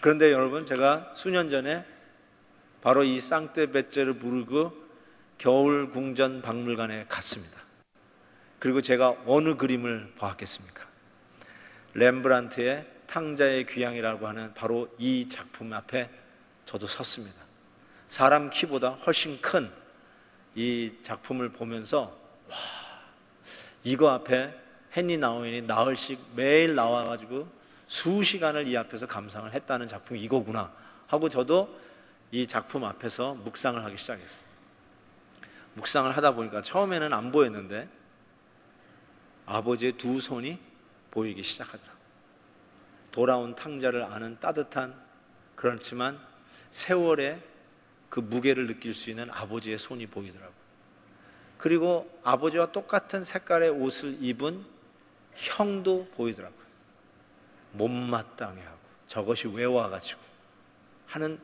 그런데 여러분, 제가 수년 전에 바로 이 상트페테르부르크 겨울궁전 박물관에 갔습니다. 그리고 제가 어느 그림을 보았겠습니까? 렘브란트의 탕자의 귀향이라고 하는 바로 이 작품 앞에 저도 섰습니다. 사람 키보다 훨씬 큰 이 작품을 보면서 와, 이거 앞에 헨리 나우인이 나흘씩 매일 나와가지고 수시간을 이 앞에서 감상을 했다는 작품이 이거구나 하고 저도 이 작품 앞에서 묵상을 하기 시작했어요. 묵상을 하다 보니까 처음에는 안 보였는데 아버지의 두 손이 보이기 시작하더라고요. 돌아온 탕자를 아는 따뜻한, 그렇지만 세월의 그 무게를 느낄 수 있는 아버지의 손이 보이더라고요. 그리고 아버지와 똑같은 색깔의 옷을 입은 형도 보이더라고요. 못마땅해하고 저것이 왜 와가지고 하는,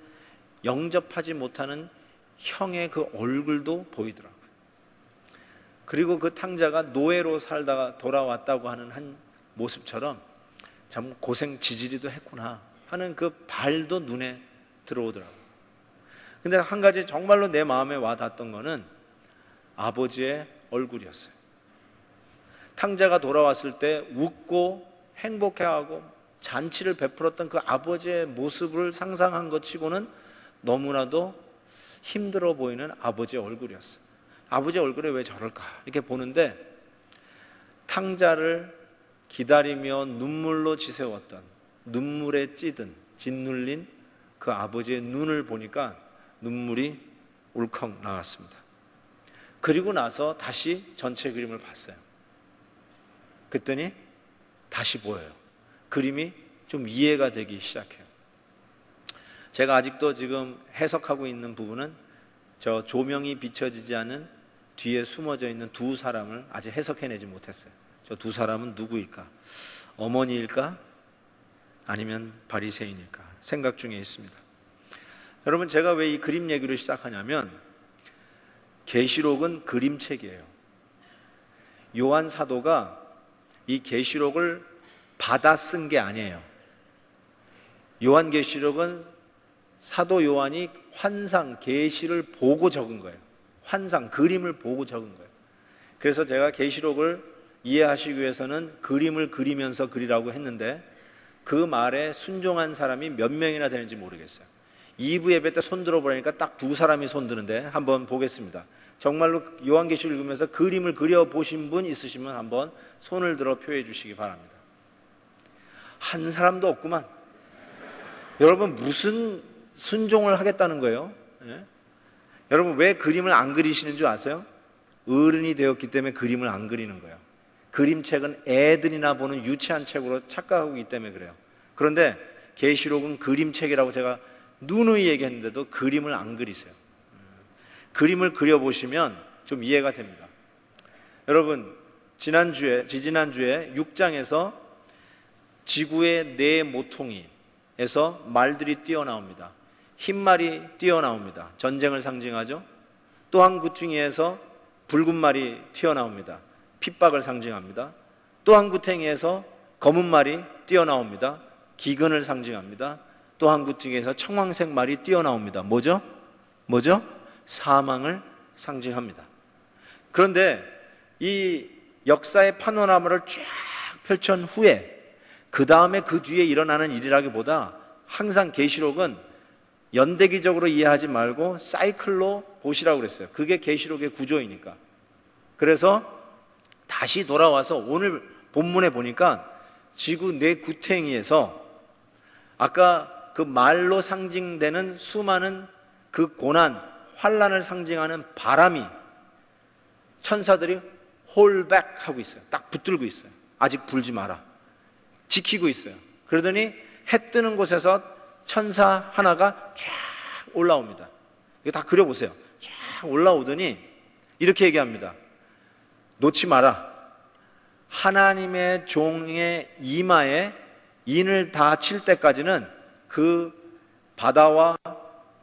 영접하지 못하는 형의 그 얼굴도 보이더라고요. 그리고 그 탕자가 노예로 살다가 돌아왔다고 하는 한 모습처럼 참 고생 지지리도 했구나 하는 그 발도 눈에 들어오더라고요. 근데 한 가지 정말로 내 마음에 와닿았던 거는 아버지의 얼굴이었어요. 탕자가 돌아왔을 때 웃고 행복해하고 잔치를 베풀었던 그 아버지의 모습을 상상한 것 치고는 너무나도 힘들어 보이는 아버지의 얼굴이었어요. 아버지의 얼굴에 왜 저럴까 이렇게 보는데, 탕자를 기다리며 눈물로 지새웠던, 눈물에 찌든 짓눌린 그 아버지의 눈을 보니까 눈물이 울컥 나왔습니다. 그리고 나서 다시 전체 그림을 봤어요. 그랬더니 다시 보여요. 그림이 좀 이해가 되기 시작해요. 제가 아직도 지금 해석하고 있는 부분은 저 조명이 비춰지지 않은 뒤에 숨어져 있는 두 사람을 아직 해석해내지 못했어요. 저 두 사람은 누구일까? 어머니일까? 아니면 바리새인일까? 생각 중에 있습니다. 여러분, 제가 왜 이 그림 얘기를 시작하냐면, 계시록은 그림책이에요. 요한 사도가 이 계시록을 받아 쓴 게 아니에요. 요한계시록은 사도 요한이 환상, 계시를 보고 적은 거예요. 환상, 그림을 보고 적은 거예요. 그래서 제가 계시록을 이해하시기 위해서는 그림을 그리면서 그리라고 했는데, 그 말에 순종한 사람이 몇 명이나 되는지 모르겠어요. 2부 예배 때 손 들어보니까 딱 두 사람이 손 드는데 한번 보겠습니다. 정말로 요한계시를 읽으면서 그림을 그려보신 분 있으시면 한번 손을 들어 표해 주시기 바랍니다. 한 사람도 없구만. 여러분, 무슨 순종을 하겠다는 거예요? 예? 여러분, 왜 그림을 안 그리시는 줄 아세요? 어른이 되었기 때문에 그림을 안 그리는 거예요. 그림책은 애들이나 보는 유치한 책으로 착각하고 있기 때문에 그래요. 그런데 계시록은 그림책이라고 제가 누누이 얘기했는데도 그림을 안 그리세요. 그림을 그려보시면 좀 이해가 됩니다. 여러분, 지지난주에 6장에서 지구의 네 모퉁이에서 말들이 뛰어나옵니다. 흰말이 뛰어나옵니다. 전쟁을 상징하죠. 또 한 구퉁이에서 붉은 말이 튀어나옵니다. 핍박을 상징합니다. 또 한 구퉁이에서 검은 말이 뛰어나옵니다. 기근을 상징합니다. 또 한 구퉁이에서 청황색 말이 뛰어나옵니다. 뭐죠? 사망을 상징합니다. 그런데 이 역사의 파노라마를 쫙 펼친 후에 그 다음에 그 뒤에 일어나는 일이라기보다 항상 계시록은 연대기적으로 이해하지 말고 사이클로 보시라고 그랬어요. 그게 계시록의 구조이니까. 그래서 다시 돌아와서 오늘 본문에 보니까 지구 네 구탱이에서 아까 그 말로 상징되는 수많은 그 고난, 환난을 상징하는 바람이 천사들이 홀백하고 있어요. 딱 붙들고 있어요. 아직 불지 마라. 지키고 있어요. 그러더니 해 뜨는 곳에서 천사 하나가 쫙 올라옵니다. 이거 다 그려보세요. 쫙 올라오더니 이렇게 얘기합니다. 놓지 마라. 하나님의 종의 이마에 인을 다 칠 때까지는 그 바다와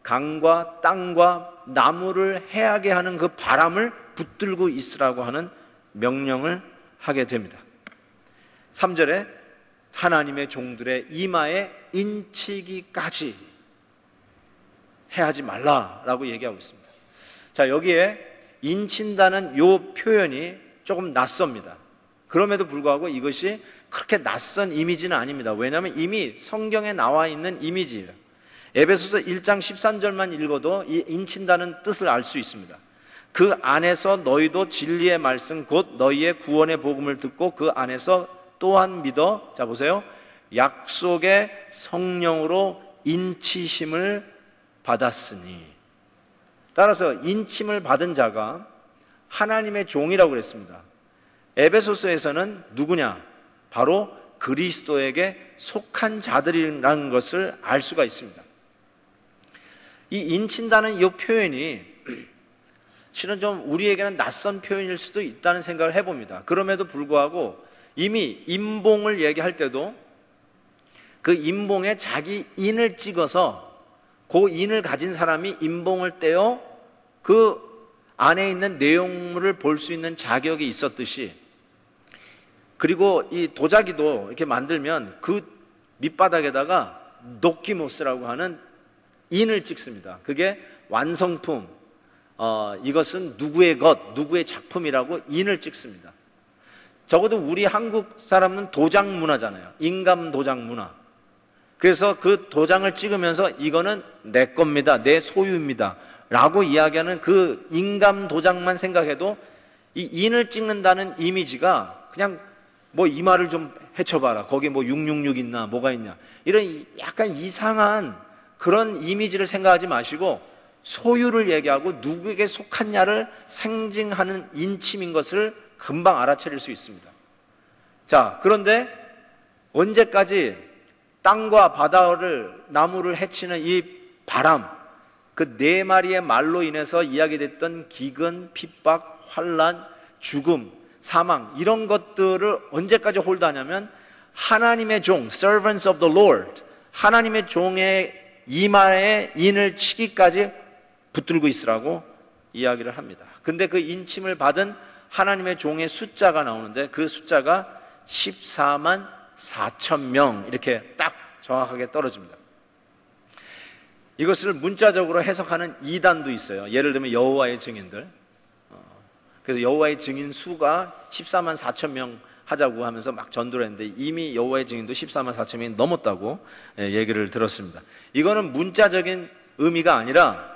강과 땅과 나무를 해하게 하는 그 바람을 붙들고 있으라고 하는 명령을 하게 됩니다. 3절에 하나님의 종들의 이마에 인치기까지 해하지 말라라고 얘기하고 있습니다. 자, 여기에 인친다는 요 표현이 조금 낯섭니다. 그럼에도 불구하고 이것이 그렇게 낯선 이미지는 아닙니다. 왜냐하면 이미 성경에 나와 있는 이미지예요. 에베소서 1장 13절만 읽어도 이 인친다는 뜻을 알 수 있습니다. 그 안에서 너희도 진리의 말씀 곧 너희의 구원의 복음을 듣고 그 안에서 또한 믿어, 자 보세요, 약속의 성령으로 인치심을 받았으니. 따라서 인침을 받은 자가 하나님의 종이라고 그랬습니다. 에베소서에서는 누구냐? 바로 그리스도에게 속한 자들이라는 것을 알 수가 있습니다. 이 인친다는 이 표현이 실은 좀 우리에게는 낯선 표현일 수도 있다는 생각을 해봅니다. 그럼에도 불구하고 이미 임봉을 얘기할 때도 그 임봉에 자기 인을 찍어서 그 인을 가진 사람이 임봉을 떼어 그 안에 있는 내용물을 볼 수 있는 자격이 있었듯이, 그리고 이 도자기도 이렇게 만들면 그 밑바닥에다가 노키모스라고 하는 인을 찍습니다. 그게 완성품, 이것은 누구의 것, 누구의 작품이라고 인을 찍습니다. 적어도 우리 한국 사람은 도장 문화잖아요. 인감 도장 문화. 그래서 그 도장을 찍으면서 이거는 내 겁니다, 내 소유입니다 라고 이야기하는 그 인감 도장만 생각해도 이 인을 찍는다는 이미지가 그냥 뭐 이마를 좀 헤쳐봐라, 거기 뭐 666 있나 뭐가 있냐, 이런 약간 이상한 그런 이미지를 생각하지 마시고 소유를 얘기하고 누구에게 속한냐를 상징하는 인침인 것을 금방 알아차릴 수 있습니다. 자, 그런데 언제까지 땅과 바다를, 나무를 해치는 이 바람, 그 네 마리의 말로 인해서 이야기됐던 기근, 핍박, 환난, 죽음, 사망, 이런 것들을 언제까지 홀드하냐면 하나님의 종, servants of the Lord, 하나님의 종의 이마에 인을 치기까지 붙들고 있으라고 이야기를 합니다. 근데 그 인침을 받은 하나님의 종의 숫자가 나오는데 그 숫자가 14만 4천 명, 이렇게 딱 정확하게 떨어집니다. 이것을 문자적으로 해석하는 이단도 있어요. 예를 들면 여호와의 증인들. 그래서 여호와의 증인 수가 14만 4천 명 하자고 하면서 막 전도를 했는데 이미 여호와의 증인도 14만 4천 명이 넘었다고 얘기를 들었습니다. 이거는 문자적인 의미가 아니라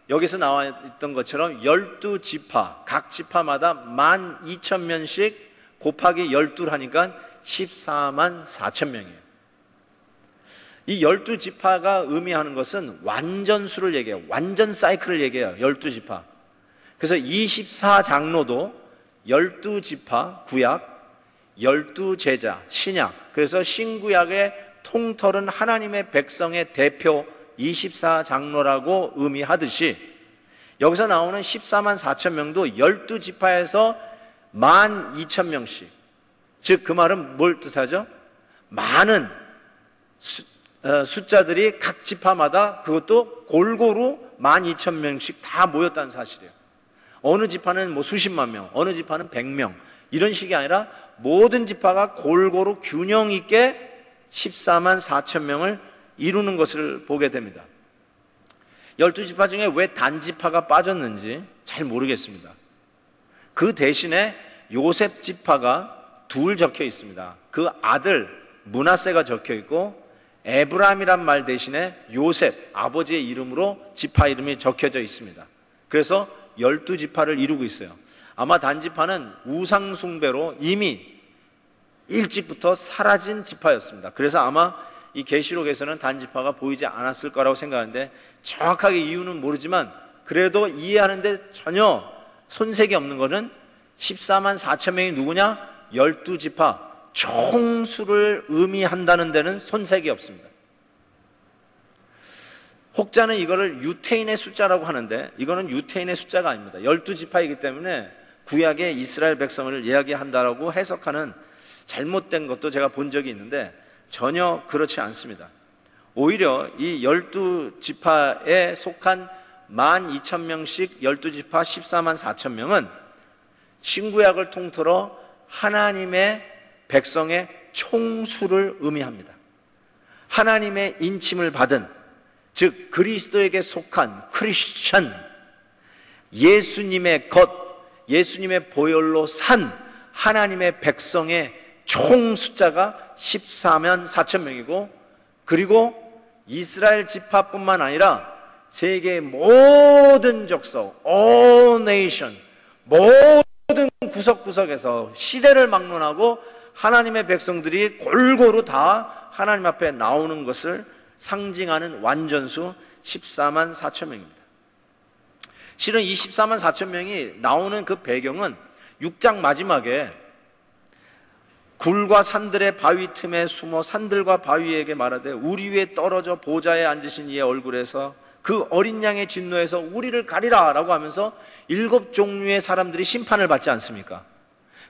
여기서 나와 있던 것처럼 12지파, 각 지파마다 12,000명씩 곱하기 12를 하니까 14만 4천 명이에요. 이 12지파가 의미하는 것은 완전수를 얘기해요. 완전 사이클을 얘기해요. 12지파. 그래서 24장로도 12지파, 구약, 12제자, 신약. 그래서 신구약의 통틀은 하나님의 백성의 대표 24장로라고 의미하듯이 여기서 나오는 14만 4천 명도 12지파에서 12,000명씩. 즉 그 말은 뭘 뜻하죠? 많은 숫자들이 각 지파마다 그것도 골고루 12,000명씩 다 모였다는 사실이에요. 어느 지파는 뭐 수십만 명, 어느 지파는 100명, 이런 식이 아니라 모든 지파가 골고루 균형 있게 14만 4천 명을 이루는 것을 보게 됩니다. 12지파 중에 왜 단지파가 빠졌는지 잘 모르겠습니다. 그 대신에 요셉 지파가 둘 적혀 있습니다. 그 아들 므낫세가 적혀 있고 에브라임이란 말 대신에 요셉, 아버지의 이름으로 지파 이름이 적혀져 있습니다. 그래서 12지파를 이루고 있어요. 아마 단지파는 우상 숭배로 이미 일찍부터 사라진 지파였습니다. 그래서 아마 이 계시록에서는 단지파가 보이지 않았을 거라고 생각하는데 정확하게 이유는 모르지만 그래도 이해하는데 전혀 손색이 없는 것은 14만 4천 명이 누구냐? 12지파 총수를 의미한다는 데는 손색이 없습니다. 혹자는 이거를 유태인의 숫자라고 하는데 이거는 유태인의 숫자가 아닙니다. 12지파이기 때문에 구약의 이스라엘 백성을 이야기한다라고 해석하는 잘못된 것도 제가 본 적이 있는데 전혀 그렇지 않습니다. 오히려 이 12지파에 속한 12,000명씩 12지파 14만 4천 명은 신구약을 통틀어 하나님의 백성의 총수를 의미합니다. 하나님의 인침을 받은, 즉 그리스도에게 속한 크리스천, 예수님의 것, 예수님의 보혈로 산 하나님의 백성의 총 숫자가 14만 4천 명이고, 그리고 이스라엘 지파뿐만 아니라 세계의 모든 족속, all nation, 모든 구석구석에서 시대를 막론하고 하나님의 백성들이 골고루 다 하나님 앞에 나오는 것을 상징하는 완전수 14만 4천 명입니다. 실은 이 14만 4천 명이 나오는 그 배경은 6장 마지막에 굴과 산들의 바위 틈에 숨어 산들과 바위에게 말하되 우리 위에 떨어져 보좌에 앉으신 이의 얼굴에서 그 어린 양의 진노에서 우리를 가리라 라고 하면서 7종류의 사람들이 심판을 받지 않습니까?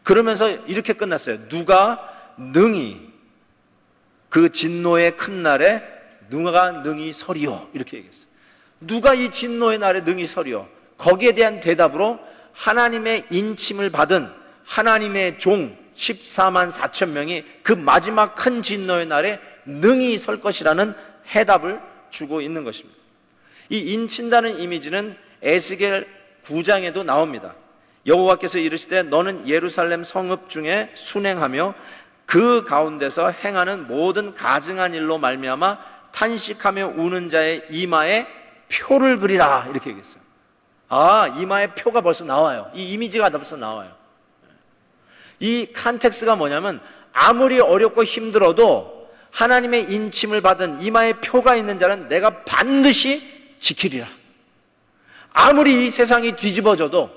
그러면서 이렇게 끝났어요. 누가 능히 그 진노의 큰 날에 누가 능히 서리요, 이렇게 얘기했어요. 누가 이 진노의 날에 능히 서리요? 거기에 대한 대답으로 하나님의 인침을 받은 하나님의 종 14만 4천 명이 그 마지막 큰 진노의 날에 능히 설 것이라는 해답을 주고 있는 것입니다. 이 인친다는 이미지는 에스겔 9장에도 나옵니다. 여호와께서 이르시되 너는 예루살렘 성읍 중에 순행하며 그 가운데서 행하는 모든 가증한 일로 말미암아 탄식하며 우는 자의 이마에 표를 그리라, 이렇게 얘기했어요. 아, 이마에 표가 벌써 나와요. 이 이미지가 벌써 나와요. 이 컨텍스트가 뭐냐면 아무리 어렵고 힘들어도 하나님의 인침을 받은 이마에 표가 있는 자는 내가 반드시 지키리라. 아무리 이 세상이 뒤집어져도,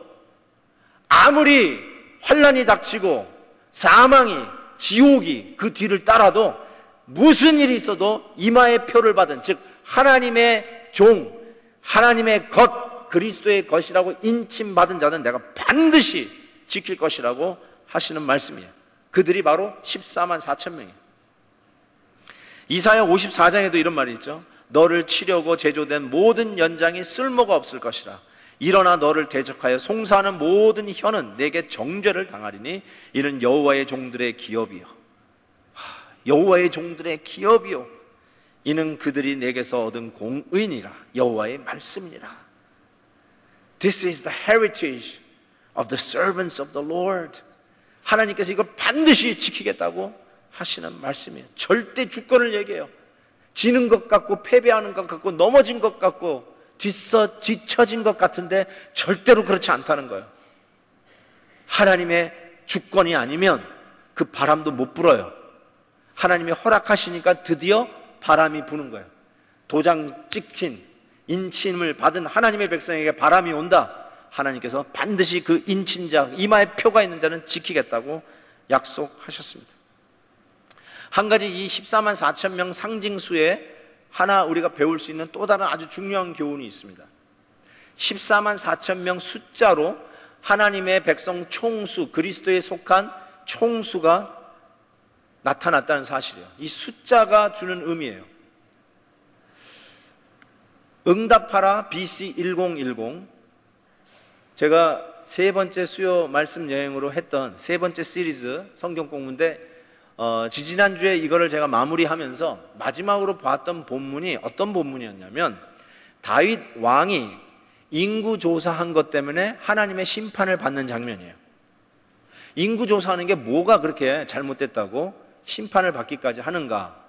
아무리 환난이 닥치고 사망이, 지옥이 그 뒤를 따라도 무슨 일이 있어도 이마에 표를 받은, 즉 하나님의 종, 하나님의 것, 그리스도의 것이라고 인침받은 자는 내가 반드시 지킬 것이라고 하시는 말씀이에요. 그들이 바로 14만 4천 명이에요. 이사야 54장에도 이런 말이 있죠. 너를 치려고 제조된 모든 연장이 쓸모가 없을 것이라. 일어나 너를 대적하여 송사하는 모든 혀는 내게 정죄를 당하리니 이는 여호와의 종들의 기업이요. 여호와의 종들의 기업이요. 이는 그들이 내게서 얻은 공의니라. 여호와의 말씀이니라. This is the heritage of the servants of the Lord. 하나님께서 이걸 반드시 지키겠다고 하시는 말씀이에요. 절대 주권을 얘기해요. 지는 것 같고 패배하는 것 같고 넘어진 것 같고 뒤처진 것 같은데 절대로 그렇지 않다는 거예요. 하나님의 주권이 아니면 그 바람도 못 불어요. 하나님이 허락하시니까 드디어 바람이 부는 거예요. 도장 찍힌 인침을 받은 하나님의 백성에게 바람이 온다. 하나님께서 반드시 그 인친자, 이마에 표가 있는 자는 지키겠다고 약속하셨습니다. 한 가지 이 14만 4천 명 상징수에 하나 우리가 배울 수 있는 또 다른 아주 중요한 교훈이 있습니다. 14만 4천 명 숫자로 하나님의 백성 총수, 그리스도에 속한 총수가 나타났다는 사실이에요. 이 숫자가 주는 의미예요. 응답하라 BC 1010, 제가 세 번째 수요 말씀 여행으로 했던 세 번째 시리즈 성경 공부인데 지지난주에 이거를 제가 마무리하면서 마지막으로 봤던 본문이 어떤 본문이었냐면 다윗 왕이 인구조사한 것 때문에 하나님의 심판을 받는 장면이에요. 인구조사하는 게 뭐가 그렇게 잘못됐다고 심판을 받기까지 하는가?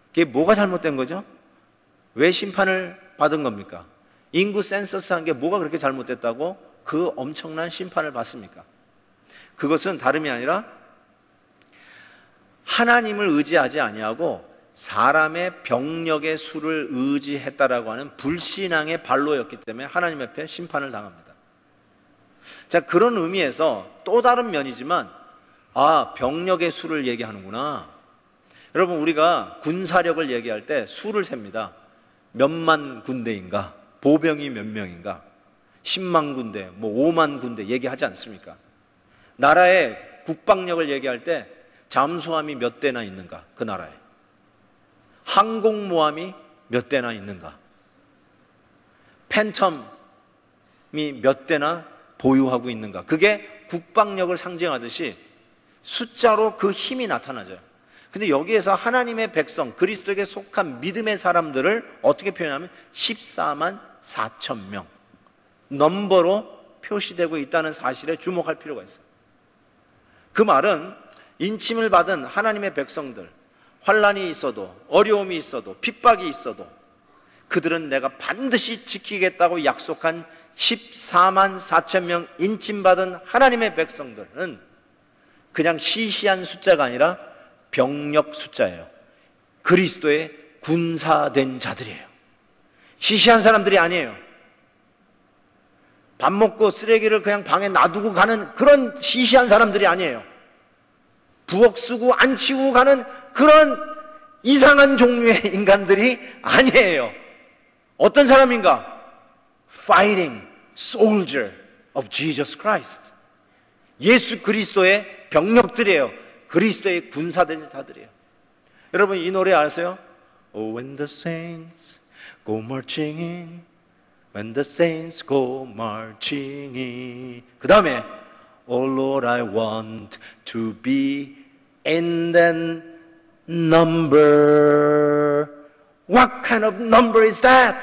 그게 뭐가 잘못된 거죠? 왜 심판을 받은 겁니까? 인구 센서스 한 게 뭐가 그렇게 잘못됐다고 그 엄청난 심판을 받습니까? 그것은 다름이 아니라 하나님을 의지하지 아니하고 사람의 병력의 수를 의지했다라고 하는 불신앙의 발로였기 때문에 하나님 앞에 심판을 당합니다. 자, 그런 의미에서 또 다른 면이지만 병력의 수를 얘기하는구나. 여러분, 우리가 군사력을 얘기할 때 수를 셉니다. 몇만 군대인가? 보병이 몇 명인가? 10만 군대, 5만 군대 얘기하지 않습니까? 나라의 국방력을 얘기할 때 잠수함이 몇 대나 있는가? 그 나라에. 항공모함이 몇 대나 있는가? 팬텀이 몇 대나 보유하고 있는가? 그게 국방력을 상징하듯이 숫자로 그 힘이 나타나죠. 근데 여기에서 하나님의 백성, 그리스도에게 속한 믿음의 사람들을 어떻게 표현하면 14만 4천 명 넘버로 표시되고 있다는 사실에 주목할 필요가 있어요. 그 말은 인침을 받은 하나님의 백성들, 환난이 있어도 어려움이 있어도 핍박이 있어도 그들은 내가 반드시 지키겠다고 약속한 14만 4천 명 인침받은 하나님의 백성들은 그냥 시시한 숫자가 아니라 병력 숫자예요. 그리스도의 군사된 자들이에요. 시시한 사람들이 아니에요. 밥 먹고 쓰레기를 그냥 방에 놔두고 가는 그런 시시한 사람들이 아니에요. 부엌 쓰고 안 치우고 가는 그런 이상한 종류의 인간들이 아니에요. 어떤 사람인가? Fighting soldier of Jesus Christ. 예수 그리스도의 병력들이에요. 그리스도의 군사된 자들이에요. 여러분 이 노래 아세요? Oh, when the saints go marching in, when the saints go marching in. 그 다음에 Oh Lord, I want to be in that number. What kind of number is that?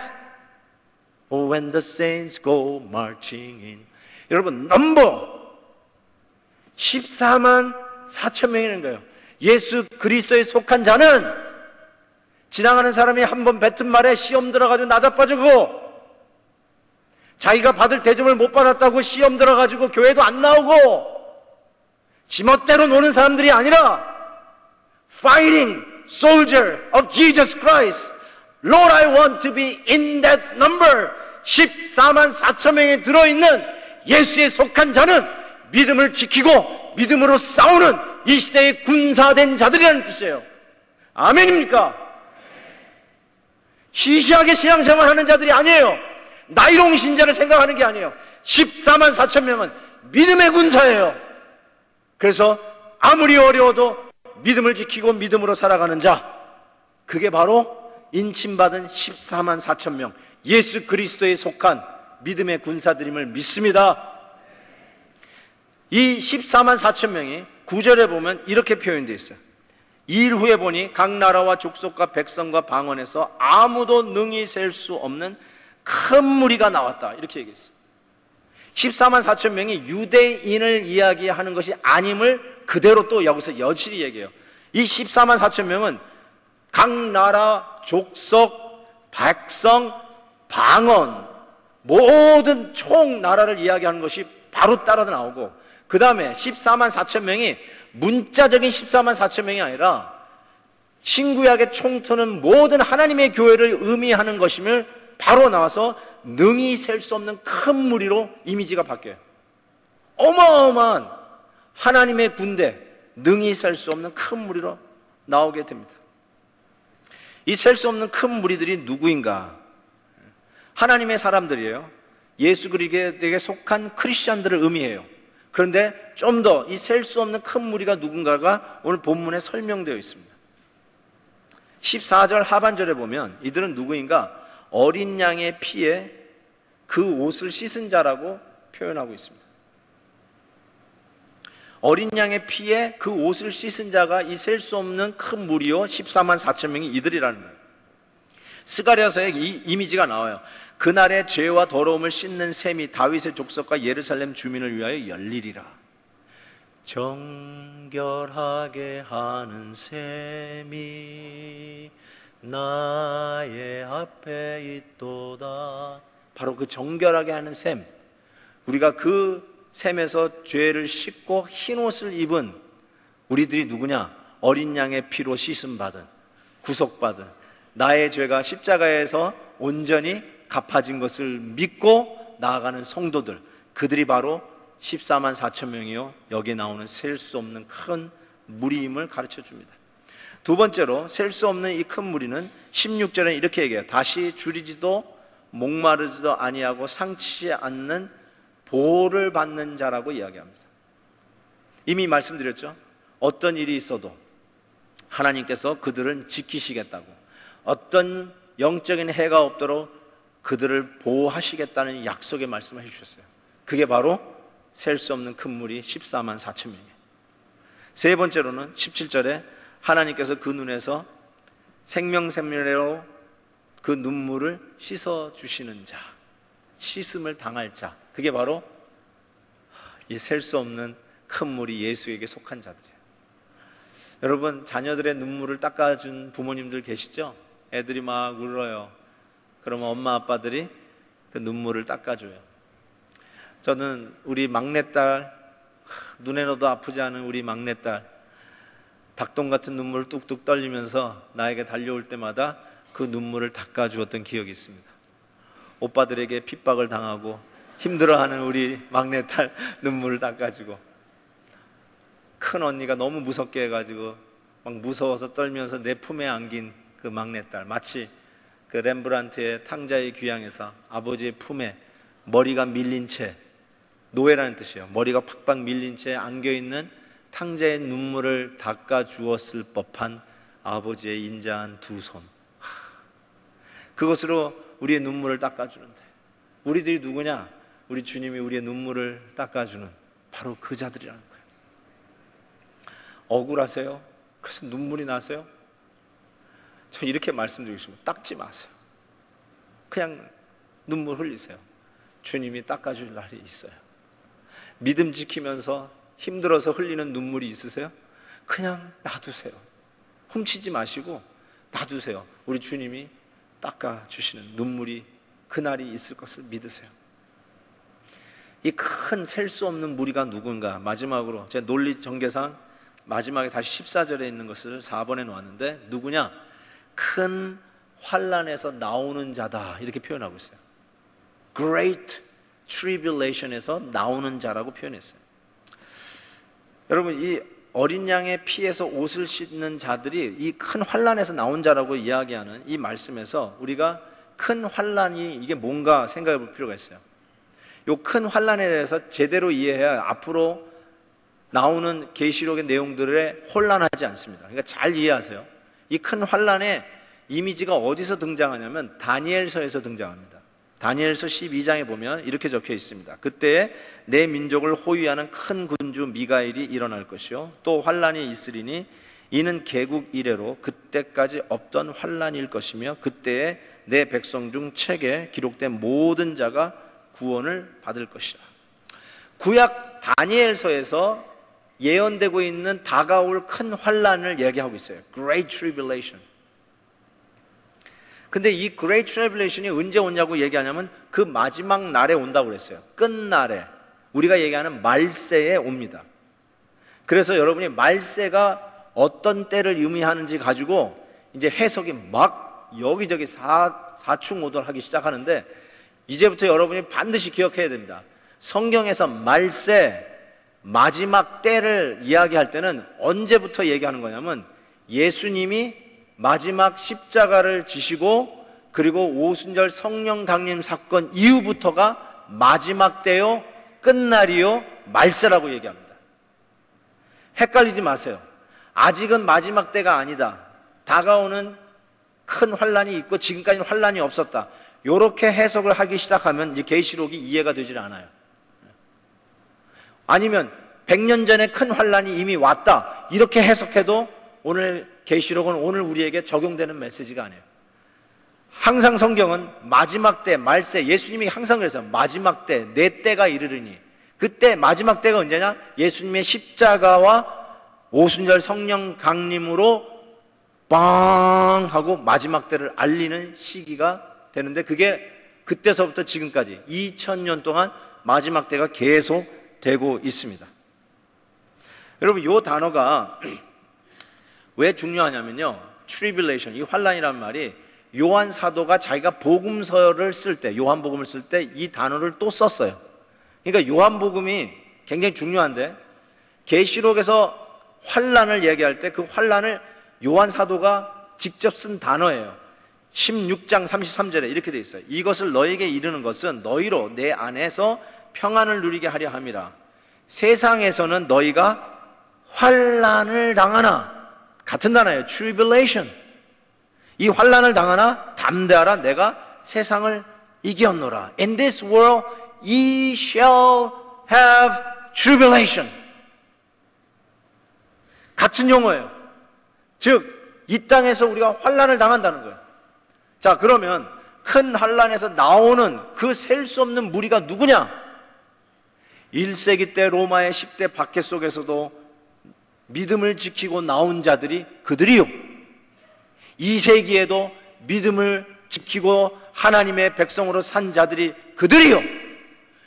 Oh, when the saints go marching in. 여러분, 넘버 14만 4천 명이라는 거예요. 예수 그리스도에 속한 자는 지나가는 사람이 한 번 뱉은 말에 시험 들어가지고 나자빠지고, 자기가 받을 대접을 못 받았다고 시험 들어가지고 교회도 안 나오고 지멋대로 노는 사람들이 아니라 Fighting soldier of Jesus Christ. Lord, I want to be in that number. 14만 4천 명에 들어있는 예수에 속한 자는 믿음을 지키고 믿음으로 싸우는 이 시대의 군사된 자들이라는 뜻이에요. 아멘입니까? 시시하게 신앙생활하는 자들이 아니에요. 나이롱 신자를 생각하는 게 아니에요. 14만 4천 명은 믿음의 군사예요. 그래서 아무리 어려워도 믿음을 지키고 믿음으로 살아가는 자, 그게 바로 인침받은 14만 4천 명 예수 그리스도에 속한 믿음의 군사들임을 믿습니다. 이 14만 4천 명이 9절에 보면 이렇게 표현되어 있어요. 2일 후에 보니 각 나라와 족속과 백성과 방언에서 아무도 능히 셀 수 없는 큰 무리가 나왔다, 이렇게 얘기했어요. 14만 4천 명이 유대인을 이야기하는 것이 아님을 그대로 또 여기서 여실히 얘기해요. 이 14만 4천 명은 각 나라, 족속, 백성, 방언, 모든 총 나라를 이야기하는 것이 바로 따라 나오고, 그 다음에 14만 4천 명이 문자적인 14만 4천 명이 아니라 신구약의 총터는 모든 하나님의 교회를 의미하는 것임을 바로 나와서 능히 셀 수 없는 큰 무리로 이미지가 바뀌어요. 어마어마한 하나님의 군대, 능히 셀 수 없는 큰 무리로 나오게 됩니다. 이 셀 수 없는 큰 무리들이 누구인가? 하나님의 사람들이에요. 예수 그리스도에게 속한 크리스천들을 의미해요. 그런데 좀 더 이 셀 수 없는 큰 무리가 누군가가 오늘 본문에 설명되어 있습니다. 14절 하반절에 보면 이들은 누구인가? 어린 양의 피에 그 옷을 씻은 자라고 표현하고 있습니다. 어린 양의 피에 그 옷을 씻은 자가 이 셀 수 없는 큰 무리요 14만 4천 명이 이들이라는 거예요. 스가랴서에 이 이미지가 나와요. 그날의 죄와 더러움을 씻는 셈이 다윗의 족속과 예루살렘 주민을 위하여 열리리라. 정결하게 하는 셈이 나의 앞에 있도다. 바로 그 정결하게 하는 셈, 우리가 그 셈에서 죄를 씻고 흰 옷을 입은 우리들이 누구냐? 어린 양의 피로 씻음 받은, 구속받은, 나의 죄가 십자가에서 온전히 갚아진 것을 믿고 나아가는 성도들, 그들이 바로 14만 4천 명이요 여기에 나오는 셀 수 없는 큰 무리임을 가르쳐 줍니다. 두 번째로 셀 수 없는 이 큰 무리는 16절에 이렇게 얘기해요. 다시 줄이지도 목마르지도 아니하고 상치지 않는 보호를 받는 자라고 이야기합니다. 이미 말씀드렸죠. 어떤 일이 있어도 하나님께서 그들은 지키시겠다고, 어떤 영적인 해가 없도록 그들을 보호하시겠다는 약속의 말씀을 해주셨어요. 그게 바로 셀 수 없는 큰 무리 14만 4천 명이에요. 세 번째로는 17절에 하나님께서 그 눈에서 생명샘매로 그 눈물을 씻어주시는 자, 씻음을 당할 자, 그게 바로 이 셀 수 없는 큰 물이 예수에게 속한 자들이에요. 여러분, 자녀들의 눈물을 닦아준 부모님들 계시죠? 애들이 막 울어요. 그러면 엄마 아빠들이 그 눈물을 닦아줘요. 저는 우리 막내딸, 눈에 넣어도 아프지 않은 우리 막내딸, 닭똥 같은 눈물을 뚝뚝 떨리면서 나에게 달려올 때마다 그 눈물을 닦아주었던 기억이 있습니다. 오빠들에게 핍박을 당하고 힘들어하는 우리 막내딸 눈물을 닦아주고, 큰 언니가 너무 무섭게 해가지고 막 무서워서 떨면서 내 품에 안긴 그 막내딸, 마치 그 렘브란트의 탕자의 귀향에서 아버지의 품에 머리가 밀린 채, 노예라는 뜻이에요. 머리가 팍팍 밀린 채 안겨있는 탕자의 눈물을 닦아주었을 법한 아버지의 인자한 두 손, 그것으로 우리의 눈물을 닦아주는데, 우리들이 누구냐? 우리 주님이 우리의 눈물을 닦아주는 바로 그 자들이라는 거예요. 억울하세요? 그래서 눈물이 나세요? 저 이렇게 말씀드리고 싶습니다. 닦지 마세요. 그냥 눈물 흘리세요. 주님이 닦아줄 날이 있어요. 믿음 지키면서 힘들어서 흘리는 눈물이 있으세요? 그냥 놔두세요. 훔치지 마시고 놔두세요. 우리 주님이 닦아주시는 눈물이 그날이 있을 것을 믿으세요. 이 큰 셀 수 없는 무리가 누군가, 마지막으로 제 논리 전개상 마지막에 다시 14절에 있는 것을 4번에 놓았는데, 누구냐? 큰 환난에서 나오는 자다, 이렇게 표현하고 있어요. Great Tribulation에서 나오는 자라고 표현했어요. 여러분, 이 어린 양의 피에서 옷을 씻는 자들이 이 큰 환난에서 나온 자라고 이야기하는 이 말씀에서 우리가 큰 환난이 이게 뭔가 생각해 볼 필요가 있어요. 이 큰 환난에 대해서 제대로 이해해야 앞으로 나오는 계시록의 내용들에 혼란하지 않습니다. 그러니까 잘 이해하세요. 이 큰 환난의 이미지가 어디서 등장하냐면 다니엘서에서 등장합니다. 다니엘서 12장에 보면 이렇게 적혀 있습니다. 그때에 내 민족을 호위하는 큰 군주 미가엘이 일어날 것이요, 또 환난이 있으리니 이는 개국 이래로 그때까지 없던 환난일 것이며, 그때에 내 백성 중 책에 기록된 모든 자가 구원을 받을 것이라. 구약 다니엘서에서 예언되고 있는 다가올 큰 환난을 얘기하고 있어요. Great Tribulation. 근데 이 Great Tribulation이 언제 오냐고 얘기하냐면 그 마지막 날에 온다고 그랬어요. 끝날에, 우리가 얘기하는 말세에 옵니다. 그래서 여러분이 말세가 어떤 때를 의미하는지 가지고 이제 해석이 막 여기저기 사충오돌하기 시작하는데, 이제부터 여러분이 반드시 기억해야 됩니다. 성경에서 말세, 마지막 때를 이야기할 때는 언제부터 얘기하는 거냐면 예수님이 마지막 십자가를 지시고 그리고 오순절 성령 강림 사건 이후부터가 마지막 때요, 끝날이요, 말세라고 얘기합니다. 헷갈리지 마세요. 아직은 마지막 때가 아니다. 다가오는 큰 환난이 있고 지금까지는 환난이 없었다. 이렇게 해석을 하기 시작하면 이제 계시록이 이해가 되질 않아요. 아니면 100년 전에 큰 환난이 이미 왔다, 이렇게 해석해도 오늘 계시록은 오늘 우리에게 적용되는 메시지가 아니에요. 항상 성경은 마지막 때, 말세, 예수님이 항상 그래서 마지막 때, 내 때가 이르르니, 그때 마지막 때가 언제냐? 예수님의 십자가와 오순절 성령 강림으로 빵 하고 마지막 때를 알리는 시기가 되는데, 그게 그때서부터 지금까지 2000년 동안 마지막 때가 계속 되고 있습니다. 여러분, 이 단어가 왜 중요하냐면요, tribulation, 이 환난이라는 말이 요한 사도가 자기가 복음서를 쓸 때, 요한복음을 쓸 때 이 단어를 또 썼어요. 그러니까 요한복음이 굉장히 중요한데, 계시록에서 환난을 얘기할 때 그 환난을 요한 사도가 직접 쓴 단어예요. 16장 33절에 이렇게 되어 있어요. 이것을 너에게 이르는 것은 너희로 내 안에서 평안을 누리게 하려 함이라. 세상에서는 너희가 환난을 당하나, 같은 단어예요. tribulation. 이 환난을 당하나 담대하라, 내가 세상을 이겼노라. In this world ye shall have tribulation. 같은 용어예요. 즉, 이 땅에서 우리가 환난을 당한다는 거예요. 자, 그러면 큰 환난에서 나오는 그 셀 수 없는 무리가 누구냐? 1세기 때 로마의 10대 박해 속에서도 믿음을 지키고 나온 자들이 그들이요. 2세기에도 믿음을 지키고 하나님의 백성으로 산 자들이 그들이요.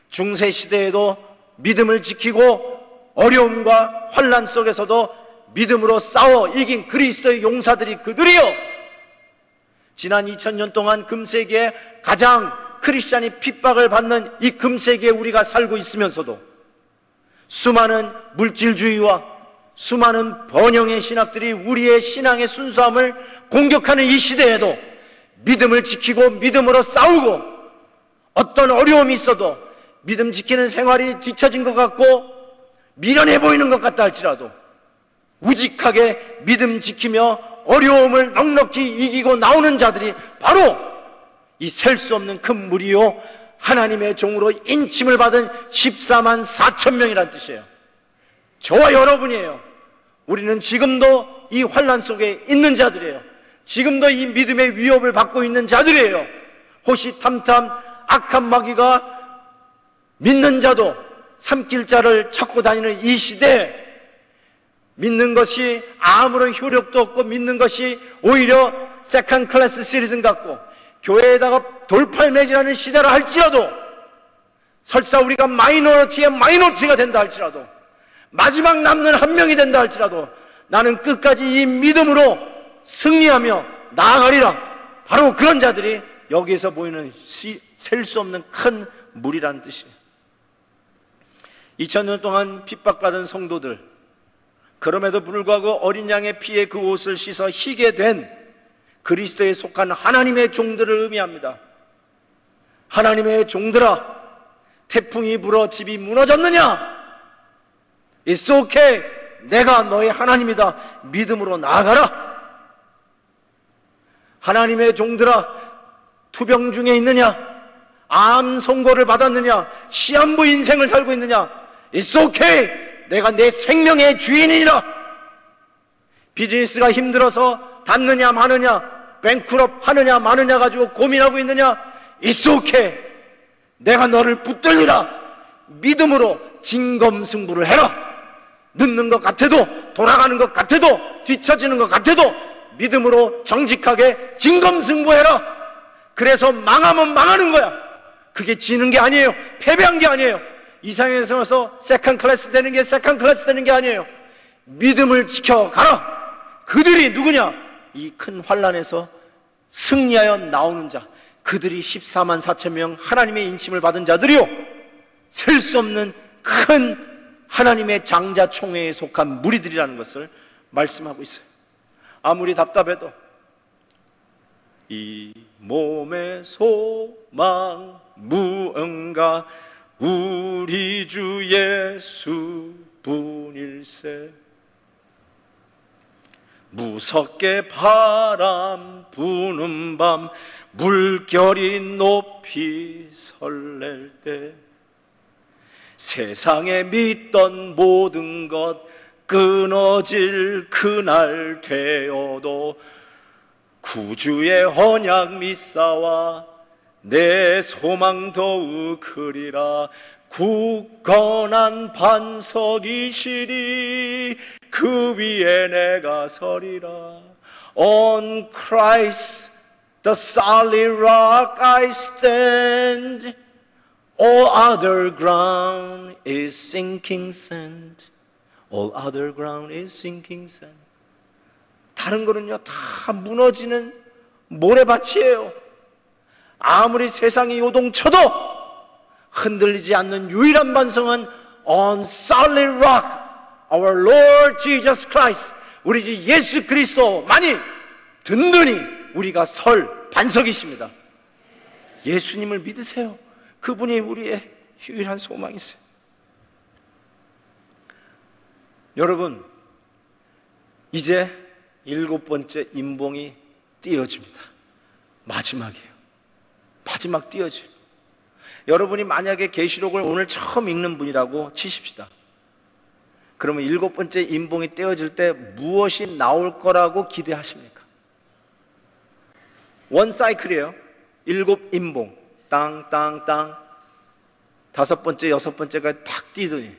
중세 시대에도 믿음을 지키고 어려움과 환난 속에서도 믿음으로 싸워 이긴 그리스도의 용사들이 그들이요. 지난 2000년 동안 금세기에 가장 크리스찬이 핍박을 받는 이 금세기에 우리가 살고 있으면서도 수많은 물질주의와 수많은 번영의 신학들이 우리의 신앙의 순수함을 공격하는 이 시대에도 믿음을 지키고 믿음으로 싸우고, 어떤 어려움이 있어도 믿음 지키는 생활이 뒤처진 것 같고 미련해 보이는 것 같다 할지라도 우직하게 믿음 지키며 어려움을 넉넉히 이기고 나오는 자들이 바로 이 셀 수 없는 큰 무리요 하나님의 종으로 인침을 받은 14만 4천 명이란 뜻이에요. 저와 여러분이에요. 우리는 지금도 이 환난 속에 있는 자들이에요. 지금도 이 믿음의 위협을 받고 있는 자들이에요. 호시탐탐 악한 마귀가 믿는 자도 삼킬 자를 찾고 다니는 이 시대에 믿는 것이 아무런 효력도 없고 믿는 것이 오히려 세컨드 클래스 시리즌 같고 교회에다가 돌팔매질하는 시대라 할지라도, 설사 우리가 마이너리티의 마이너리티가 된다 할지라도, 마지막 남는 한 명이 된다 할지라도 나는 끝까지 이 믿음으로 승리하며 나아가리라. 바로 그런 자들이 여기에서 보이는 셀 수 없는 큰 무리라는 뜻이에요. 2000년 동안 핍박받은 성도들, 그럼에도 불구하고 어린 양의 피에 그 옷을 씻어 희게 된 그리스도에 속한 하나님의 종들을 의미합니다. 하나님의 종들아, 태풍이 불어 집이 무너졌느냐? It's okay. 내가 너의 하나님이다. 믿음으로 나아가라. 하나님의 종들아, 투병 중에 있느냐? 암 선고를 받았느냐? 시한부 인생을 살고 있느냐? It's okay. 내가 내 생명의 주인이라. 비즈니스가 힘들어서 닫느냐 마느냐, 뱅크럽 하느냐 마느냐 가지고 고민하고 있느냐? It's okay. 내가 너를 붙들리라. 믿음으로 진검승부를 해라. 늦는 것 같아도, 돌아가는 것 같아도, 뒤처지는 것 같아도 믿음으로 정직하게 진검승부해라. 그래서 망하면 망하는 거야. 그게 지는 게 아니에요. 패배한 게 아니에요. 이상에서 세컨드 클래스 되는 게 세컨드 클래스 되는 게 아니에요. 믿음을 지켜가라. 그들이 누구냐? 이 큰 환난에서 승리하여 나오는 자, 그들이 14만 4천 명 하나님의 인침을 받은 자들이요, 셀 수 없는 큰 하나님의 장자 총회에 속한 무리들이라는 것을 말씀하고 있어요. 아무리 답답해도 이 몸의 소망 무언가 우리 주 예수뿐일세. 무섭게 바람 부는 밤 물결이 높이 설렐 때 세상에 믿던 모든 것 끊어질 그날 되어도 구주의 언약 믿사와 내 소망 더욱 크리라. 굳건한 반석이시리 그 위에 내가 서리라. On Christ the solid rock I stand, all other ground is sinking sand. All other ground is sinking sand. 다른 거는요 다 무너지는 모래밭이에요. 아무리 세상이 요동쳐도 흔들리지 않는 유일한 반성은 on solid rock, our Lord Jesus Christ. 우리 주 예수 그리스도만이 든든히 우리가 설 반석이십니다. 예수님을 믿으세요. 그분이 우리의 유일한 소망이세요. 여러분, 이제 7번째 임봉이 띄어집니다. 마지막이에요. 마지막 띄어져요. 여러분이 만약에 계시록을 오늘 처음 읽는 분이라고 치십시다. 그러면 일곱 번째 인봉이 떼어질 때 무엇이 나올 거라고 기대하십니까? 원 사이클이에요. 일곱 인봉, 땅땅땅. 다섯 번째, 여섯 번째까지 탁 뛰더니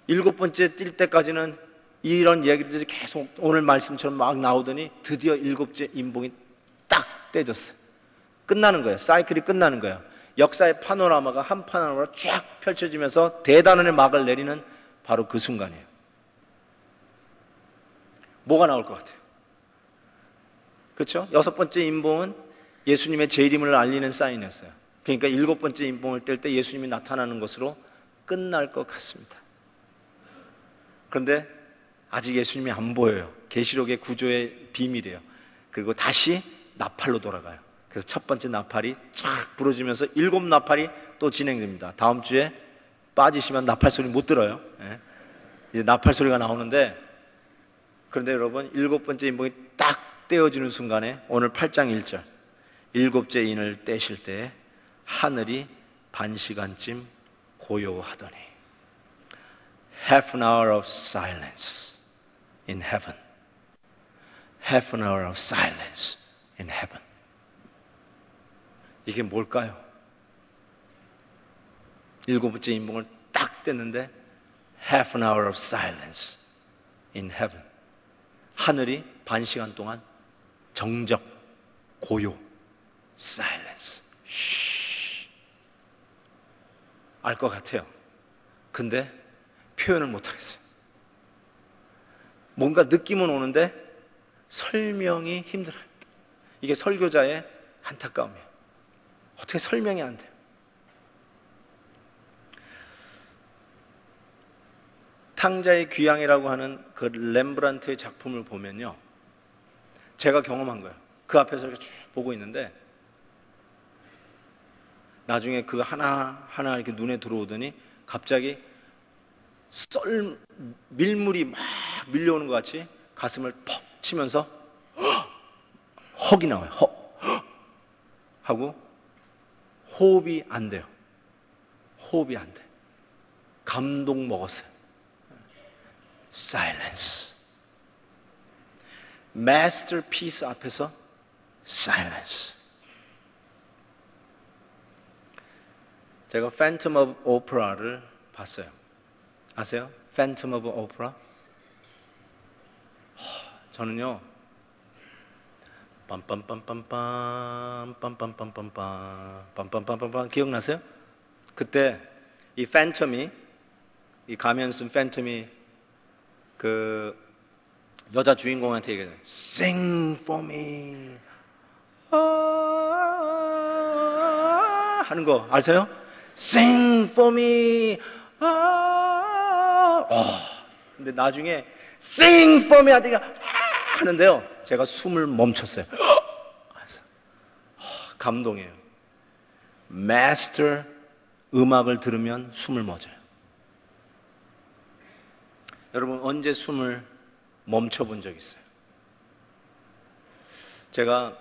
일곱 번째 뛸 때까지는 이런 얘기들이 계속 오늘 말씀처럼 막 나오더니 드디어 일곱째 인봉이 딱 떼졌어요. 끝나는 거예요. 사이클이 끝나는 거예요. 역사의 파노라마가 한 파노라마로 쫙 펼쳐지면서 대단원의 막을 내리는 바로 그 순간이에요. 뭐가 나올 것 같아요? 그렇죠? 여섯 번째 인봉은 예수님의 재림을 알리는 사인이었어요. 그러니까 일곱 번째 인봉을 뗄 때 예수님이 나타나는 것으로 끝날 것 같습니다. 그런데 아직 예수님이 안 보여요. 계시록의 구조의 비밀이에요. 그리고 다시 나팔로 돌아가요. 그래서 첫 번째 나팔이 쫙 부러지면서 일곱 나팔이 또 진행됩니다. 다음 주에 빠지시면 나팔 소리 못 들어요. 이제 나팔 소리가 나오는데, 그런데 여러분, 일곱 번째 인봉이 딱 떼어지는 순간에 오늘 8장 1절, 일곱째 인을 떼실 때 하늘이 반 시간쯤 고요하더니 half an hour of silence in heaven. half an hour of silence in heaven. 이게 뭘까요? 일곱 번째 인봉을 딱 뗐는데 half an hour of silence in heaven. 하늘이 반 시간 동안 정적, 고요, silence. 알 것 같아요. 근데 표현을 못 하겠어요. 뭔가 느낌은 오는데 설명이 힘들어요. 이게 설교자의 안타까움이에요. 어떻게 설명이 안 돼요? 탕자의 귀향이라고 하는 그 렘브란트의 작품을 보면요, 제가 경험한 거예요. 그 앞에서 이렇게 쭉 보고 있는데 나중에 그 하나하나 이렇게 눈에 들어오더니 갑자기 밀물이 막 밀려오는 것 같이 가슴을 퍽 치면서 헉이 나와요. 헉 하고 호흡이 안 돼요. 호흡이 안 돼. 감동 먹었어요. Silence. Masterpiece 앞에서 Silence. 제가 Phantom of Opera를 봤어요. 아세요? Phantom of Opera? 저는요, 빰빰빰빰빰 빰빰빰빰빰 빰빰빰빰빰 기억나세요? 그때 이 팬텀이, 이 가면 쓴 팬텀이 그 여자 주인공한테 얘기해요. Sing for me 하는 거 아세요? Sing for me. 근데 나중에 Sing for me 하는데요, 제가 숨을 멈췄어요. 감동이에요. 마스터 음악을 들으면 숨을 멎어요. 여러분, 언제 숨을 멈춰본 적 있어요? 제가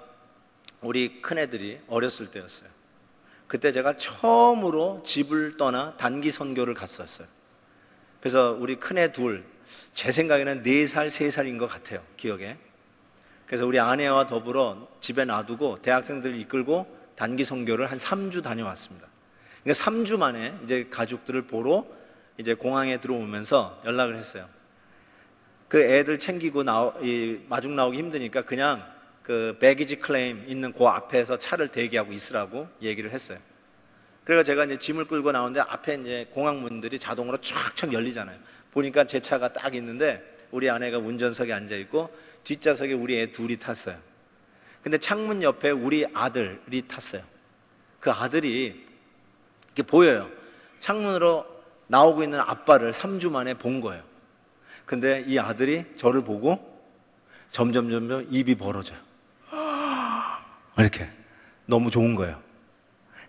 우리 큰애들이 어렸을 때였어요. 그때 제가 처음으로 집을 떠나 단기 선교를 갔었어요. 그래서 우리 큰애 둘, 제 생각에는 4살, 3살인 것 같아요, 기억에. 그래서 우리 아내와 더불어 집에 놔두고 대학생들을 이끌고 단기 선교를 한 3주 다녀왔습니다. 그러니까 3주 만에 이제 가족들을 보러 이제 공항에 들어오면서 연락을 했어요. 그 애들 챙기고 마중 나오기 힘드니까 그냥 그 배기지 클레임 있는 그 앞에서 차를 대기하고 있으라고 얘기를 했어요. 그래서 제가 이제 짐을 끌고 나오는데 앞에 이제 공항 문들이 자동으로 촥촥 열리잖아요. 보니까 제 차가 딱 있는데 우리 아내가 운전석에 앉아 있고 뒷좌석에 우리 애 둘이 탔어요. 근데 창문 옆에 우리 아들이 탔어요. 그 아들이 이렇게 보여요. 창문으로 나오고 있는 아빠를 3주 만에 본 거예요. 근데 이 아들이 저를 보고 점점 입이 벌어져요. 이렇게 너무 좋은 거예요.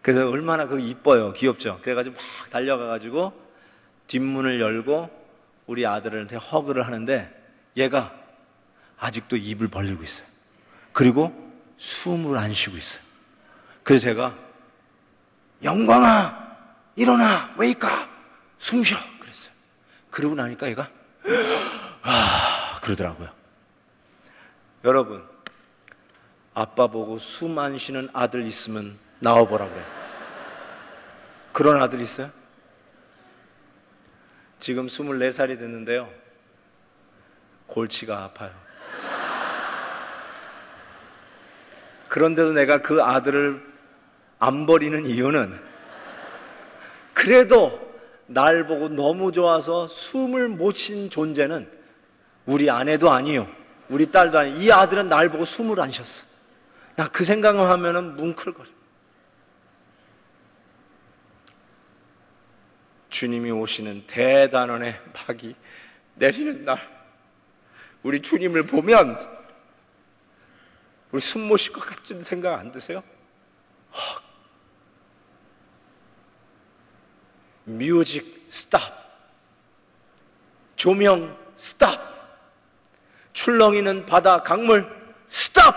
그래서 얼마나 그거 이뻐요. 귀엽죠. 그래가지고 막 달려가가지고 뒷문을 열고 우리 아들한테 허그를 하는데 얘가 아직도 입을 벌리고 있어요. 그리고 숨을 안 쉬고 있어요. 그래서 제가 영광아 일어나 웨이크업 숨 쉬어 그랬어요. 그러고 나니까 얘가 그러더라고요. 여러분, 아빠 보고 숨 안 쉬는 아들 있으면 나와보라고요. 그런 아들 있어요? 지금 24살이 됐는데요, 골치가 아파요. 그런데도 내가 그 아들을 안 버리는 이유는, 그래도 날 보고 너무 좋아서 숨을 못 쉰 존재는 우리 아내도 아니요, 우리 딸도 아니요, 이 아들은 날 보고 숨을 안 쉬었어. 나 그 생각만 하면은 뭉클거려. 주님이 오시는 대단원의 막이 내리는 날, 우리 주님을 보면 우리 숨 못 쉴 것 같은 생각 안 드세요? 뮤직 스탑, 조명 스탑, 출렁이는 바다 강물 스탑,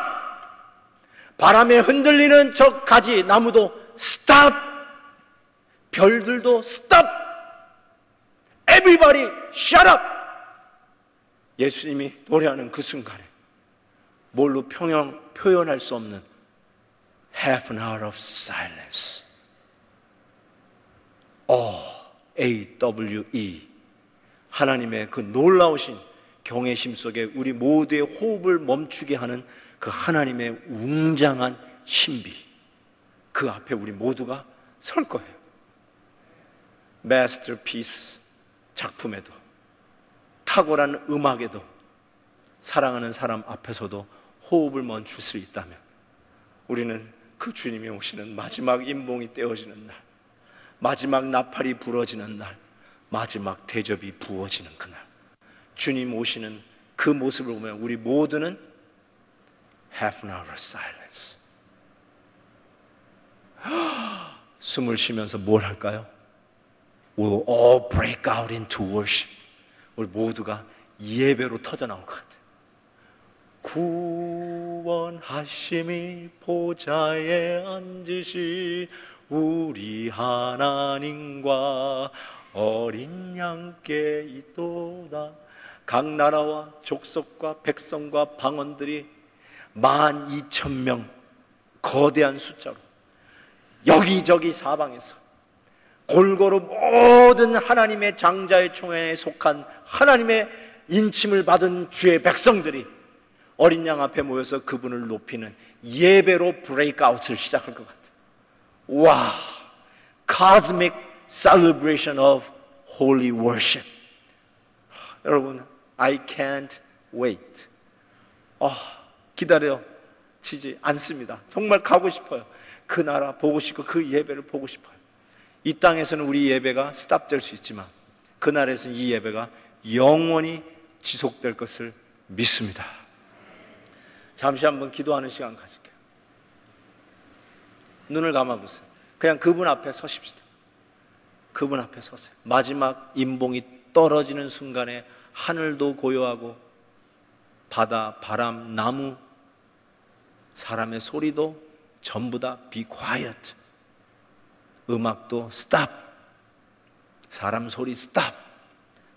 바람에 흔들리는 저 가지 나무도 스탑, 별들도 스탑. Everybody shut up. 예수님이 노래하는 그 순간에 뭘로 표현할 수 없는 half an hour of silence. AWE, 하나님의 그 놀라우신 경외심 속에 우리 모두의 호흡을 멈추게 하는 그 하나님의 웅장한 신비, 그 앞에 우리 모두가 설 거예요. 마스터피스 작품에도, 탁월한 음악에도, 사랑하는 사람 앞에서도 호흡을 멈출 수 있다면, 우리는 그 주님이 오시는 마지막 인봉이 떼어지는 날, 마지막 나팔이 부러지는 날, 마지막 대접이 부어지는 그날, 주님 오시는 그 모습을 보면 우리 모두는 half an hour silence, 숨을 쉬면서 뭘 할까요? We'll all break out into worship. 우리 모두가 예배로 터져 나올 것 같아요. 구원하심이 보좌에 앉으신 우리 하나님과 어린 양께 있도다. 각 나라와 족속과 백성과 방언들이 12,000명 거대한 숫자로 여기저기 사방에서 골고루 모든 하나님의 장자의 총회에 속한 하나님의 인침을 받은 주의 백성들이 어린 양 앞에 모여서 그분을 높이는 예배로 브레이크아웃을 시작할 것 같아요. 와, cosmic celebration of holy worship. 여러분, I can't wait. 기다려지지 않습니다. 정말 가고 싶어요. 그 나라 보고 싶고 그 예배를 보고 싶어요. 이 땅에서는 우리 예배가 스탑될 수 있지만 그날에서는 이 예배가 영원히 지속될 것을 믿습니다. 잠시 한번 기도하는 시간 가질게요. 눈을 감아보세요. 그냥 그분 앞에 서십시다. 그분 앞에 서세요. 마지막 인봉이 떨어지는 순간에 하늘도 고요하고 바다, 바람, 나무, 사람의 소리도 전부 다 be quiet. 음악도 stop. 사람 소리 stop.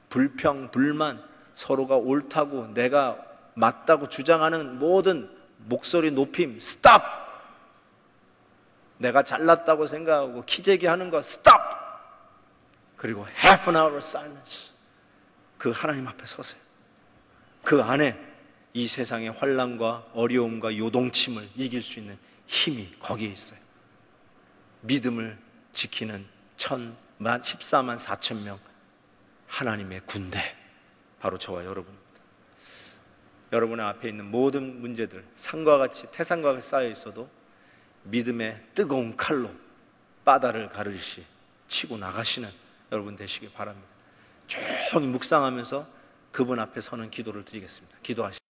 불평, 불만, 서로가 옳다고 내가 맞다고 주장하는 모든 목소리 높임 stop. 내가 잘났다고 생각하고 키재기하는 거 stop. 그리고 half an hour silence. 그 하나님 앞에 서세요. 그 안에 이 세상의 환난과 어려움과 요동침을 이길 수 있는 힘이 거기에 있어요. 믿음을 지키는 14만 4천 명 하나님의 군대, 바로 저와 여러분입니다. 여러분의 앞에 있는 모든 문제들, 산과 같이 태산과 같이 쌓여 있어도 믿음의 뜨거운 칼로 바다를 가르듯이 치고 나가시는 여러분 되시길 바랍니다. 조용히 묵상하면서 그분 앞에 서는 기도를 드리겠습니다. 기도하시죠.